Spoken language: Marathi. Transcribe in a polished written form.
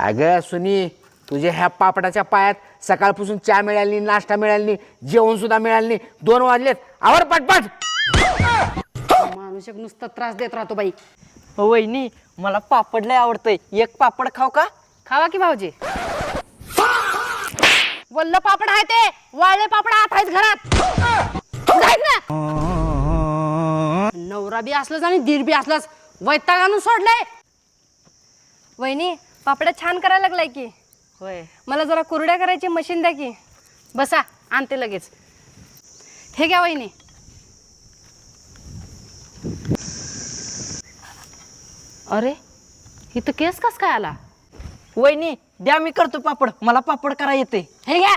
अगं सुनी, तुझ्या ह्या पापडाच्या पायात सकाळपासून चहा मिळाली नाही, नाश्ता मिळाला नाही, जेवण सुद्धा मिळालं नाही. 2 वाजलेत, आवर पटपट. माणूस एक नुसता त्रास देत राहतो बाई. हो वहिनी, मला पापड लय आवडतंय. एक पापड खाऊ का? खावा की भाऊजी. वल्ल पापड आहे ते, वाळले पापड आत आहेत घरात. जायत ना. नवरा बी असलाच आणि दीर बी असलाच, वैताग आणून सोडलंय. वहिनी, पापड्या छान करायला लागलाय की. होय, मला जरा कुरड्या करायची मशीन द्या की. बसा आणते लगेच. हे घ्या वहिनी. अरे इथं केस कस काय आला? वहिनी द्या, मी करतो पापड. मला पापड करायला येते. हे घ्या.